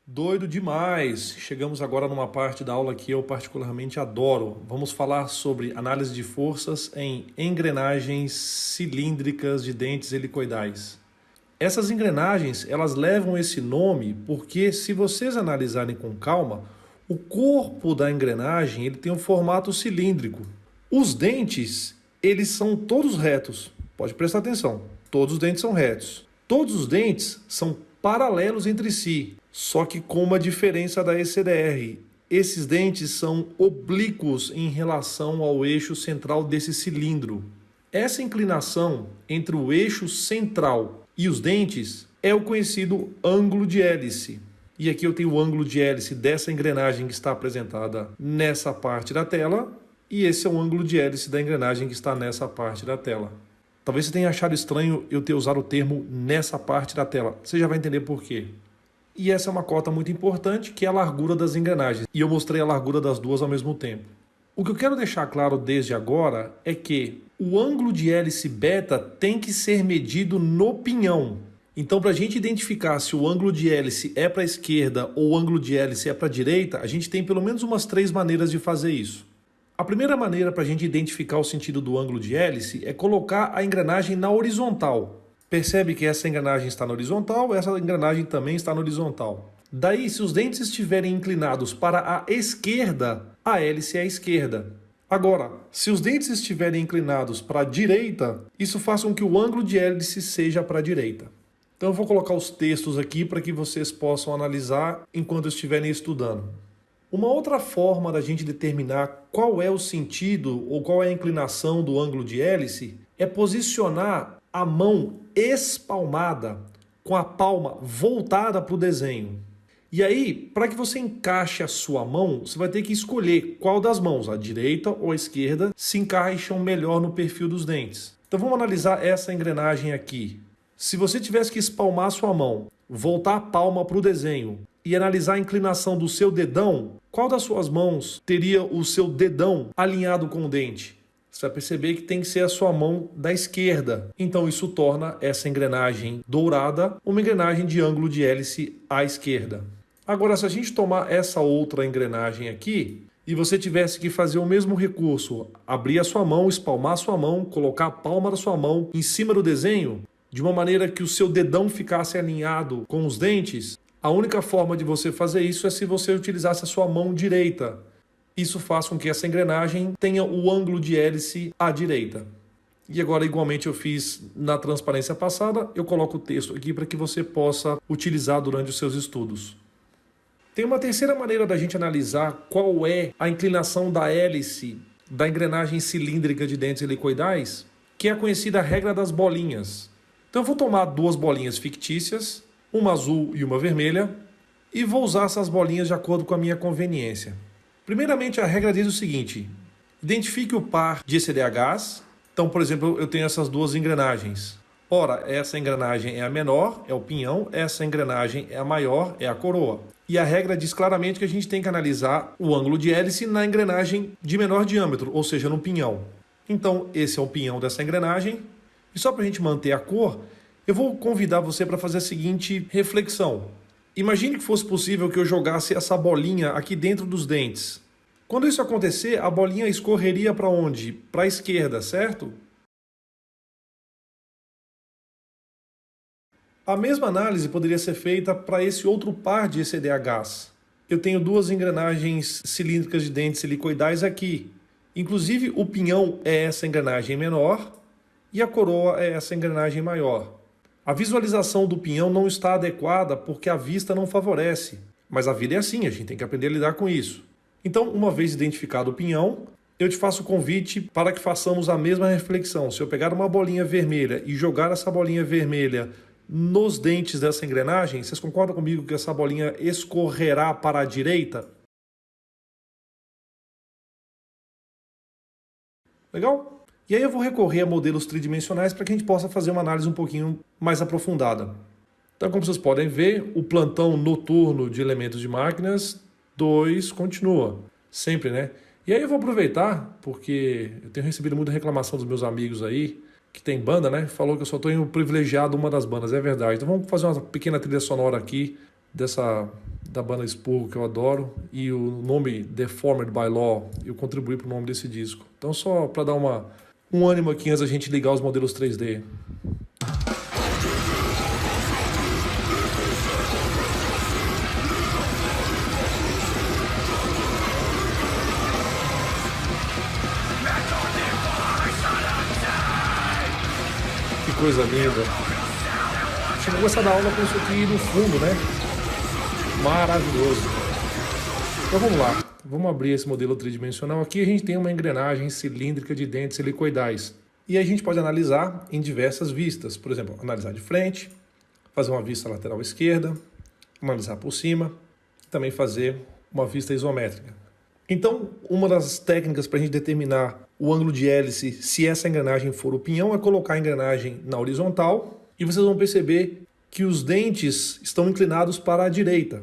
Doido demais! Chegamos agora numa parte da aula que eu particularmente adoro. Vamos falar sobre análise de forças em engrenagens cilíndricas de dentes helicoidais. Essas engrenagens, elas levam esse nome porque, se vocês analisarem com calma, o corpo da engrenagem ele tem um formato cilíndrico. Os dentes, eles são todos retos. Pode prestar atenção, todos os dentes são retos. Todos os dentes são paralelos entre si, só que com uma diferença da ECDR. Esses dentes são oblíquos em relação ao eixo central desse cilindro. Essa inclinação entre o eixo central e os dentes é o conhecido ângulo de hélice. E aqui eu tenho o ângulo de hélice dessa engrenagem que está apresentada nessa parte da tela, e esse é o ângulo de hélice da engrenagem que está nessa parte da tela. Talvez você tenha achado estranho eu ter usado o termo nessa parte da tela. Você já vai entender por quê. E essa é uma cota muito importante, que é a largura das engrenagens. E eu mostrei a largura das duas ao mesmo tempo. O que eu quero deixar claro desde agora é que o ângulo de hélice beta tem que ser medido no pinhão. Então, para a gente identificar se o ângulo de hélice é para a esquerda ou o ângulo de hélice é para a direita, a gente tem pelo menos umas 3 maneiras de fazer isso. A primeira maneira para a gente identificar o sentido do ângulo de hélice é colocar a engrenagem na horizontal. Percebe que essa engrenagem está na horizontal, essa engrenagem também está na horizontal. Daí, se os dentes estiverem inclinados para a esquerda, a hélice é à esquerda. Agora, se os dentes estiverem inclinados para a direita, isso faz com que o ângulo de hélice seja para a direita. Então eu vou colocar os textos aqui para que vocês possam analisar enquanto estiverem estudando. Uma outra forma da gente determinar qual é o sentido ou qual é a inclinação do ângulo de hélice é posicionar a mão espalmada com a palma voltada para o desenho. E aí, para que você encaixe a sua mão, você vai ter que escolher qual das mãos, a direita ou a esquerda, se encaixam melhor no perfil dos dentes. Então vamos analisar essa engrenagem aqui. Se você tivesse que espalmar a sua mão, voltar a palma para o desenho e analisar a inclinação do seu dedão, qual das suas mãos teria o seu dedão alinhado com o dente? Você vai perceber que tem que ser a sua mão da esquerda. Então isso torna essa engrenagem dourada uma engrenagem de ângulo de hélice à esquerda. Agora, se a gente tomar essa outra engrenagem aqui e você tivesse que fazer o mesmo recurso, abrir a sua mão, espalmar a sua mão, colocar a palma da sua mão em cima do desenho, de uma maneira que o seu dedão ficasse alinhado com os dentes, a única forma de você fazer isso é se você utilizasse a sua mão direita. Isso faz com que essa engrenagem tenha o ângulo de hélice à direita. E agora, igualmente eu fiz na transparência passada, eu coloco o texto aqui para que você possa utilizar durante os seus estudos. Tem uma terceira maneira da gente analisar qual é a inclinação da hélice da engrenagem cilíndrica de dentes helicoidais, que é a conhecida regra das bolinhas. Então eu vou tomar 2 bolinhas fictícias, uma azul e uma vermelha, e vou usar essas bolinhas de acordo com a minha conveniência. Primeiramente, a regra diz o seguinte: identifique o par de ECDHs. Então, por exemplo, eu tenho essas 2 engrenagens. Ora, essa engrenagem é a menor, é o pinhão, essa engrenagem é a maior, é a coroa. E a regra diz claramente que a gente tem que analisar o ângulo de hélice na engrenagem de menor diâmetro, ou seja, no pinhão. Então, esse é o pinhão dessa engrenagem. E só para a gente manter a cor, eu vou convidar você para fazer a seguinte reflexão. Imagine que fosse possível que eu jogasse essa bolinha aqui dentro dos dentes. Quando isso acontecer, a bolinha escorreria para onde? Para a esquerda, certo? A mesma análise poderia ser feita para esse outro par de ECDHs. Eu tenho 2 engrenagens cilíndricas de dentes helicoidais aqui. Inclusive, o pinhão é essa engrenagem menor e a coroa é essa engrenagem maior. A visualização do pinhão não está adequada porque a vista não favorece. Mas a vida é assim, a gente tem que aprender a lidar com isso. Então, uma vez identificado o pinhão, eu te faço o convite para que façamos a mesma reflexão. Se eu pegar uma bolinha vermelha e jogar essa bolinha vermelha nos dentes dessa engrenagem, vocês concordam comigo que essa bolinha escorrerá para a direita? Legal? E aí eu vou recorrer a modelos tridimensionais para que a gente possa fazer uma análise um pouquinho mais aprofundada. Então, como vocês podem ver, o plantão noturno de elementos de máquinas 2 continua. Sempre, né? E aí eu vou aproveitar, porque eu tenho recebido muita reclamação dos meus amigos aí, que tem banda, né? Falou que eu só estou privilegiado uma das bandas, é verdade. Então vamos fazer uma pequena trilha sonora aqui da banda Expurgo, que eu adoro, e o nome Deformed by Law, eu contribuí para o nome desse disco. Então só para dar um ânimo aqui antes da gente ligar os modelos 3D. Que coisa linda. Chegou a gostar da aula com isso aqui no fundo, né? Maravilhoso. Então vamos lá. Vamos abrir esse modelo tridimensional. Aqui a gente tem uma engrenagem cilíndrica de dentes helicoidais. E a gente pode analisar em diversas vistas. Por exemplo, analisar de frente, fazer uma vista lateral esquerda, analisar por cima, também fazer uma vista isométrica. Então, uma das técnicas para a gente determinar o ângulo de hélice, se essa engrenagem for o pinhão, é colocar a engrenagem na horizontal e vocês vão perceber que os dentes estão inclinados para a direita.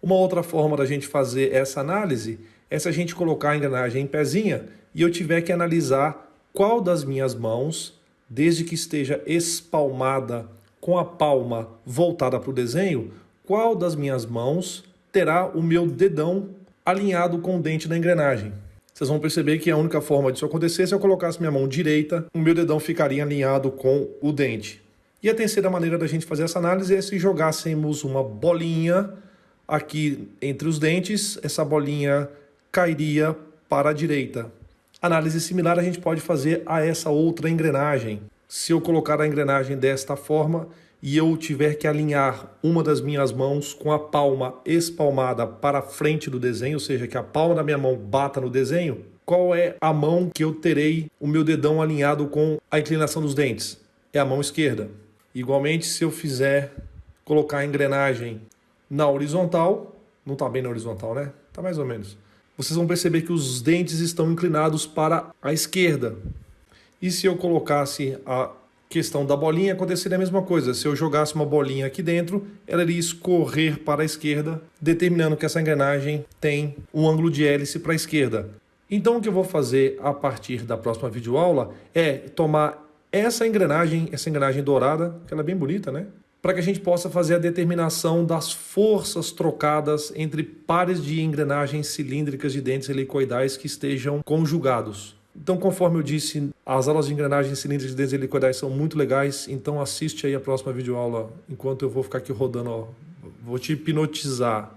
Uma outra forma da gente fazer essa análise é se a gente colocar a engrenagem em pezinha e eu tiver que analisar qual das minhas mãos, desde que esteja espalmada com a palma voltada para o desenho, qual das minhas mãos terá o meu dedão alinhado com o dente da engrenagem. Vocês vão perceber que a única forma disso acontecer, se eu colocasse minha mão direita, o meu dedão ficaria alinhado com o dente. E a terceira maneira da gente fazer essa análise é se jogássemos uma bolinha aqui entre os dentes, essa bolinha cairia para a direita. Análise similar a gente pode fazer a essa outra engrenagem. Se eu colocar a engrenagem desta forma e eu tiver que alinhar uma das minhas mãos com a palma espalmada para a frente do desenho, ou seja, que a palma da minha mão bata no desenho, qual é a mão que eu terei o meu dedão alinhado com a inclinação dos dentes? É a mão esquerda. Igualmente, se eu fizer colocar a engrenagem na horizontal, não está bem na horizontal, né? Está mais ou menos. Vocês vão perceber que os dentes estão inclinados para a esquerda. E se eu colocasse a questão da bolinha, aconteceria a mesma coisa. Se eu jogasse uma bolinha aqui dentro, ela iria escorrer para a esquerda, determinando que essa engrenagem tem um ângulo de hélice para a esquerda. Então o que eu vou fazer a partir da próxima videoaula é tomar essa engrenagem dourada, que ela é bem bonita, né? Para que a gente possa fazer a determinação das forças trocadas entre pares de engrenagens cilíndricas de dentes helicoidais que estejam conjugados. Então, conforme eu disse, as aulas de engrenagens cilíndricas de dentes helicoidais são muito legais, então assiste aí a próxima videoaula, enquanto eu vou ficar aqui rodando, ó, vou te hipnotizar.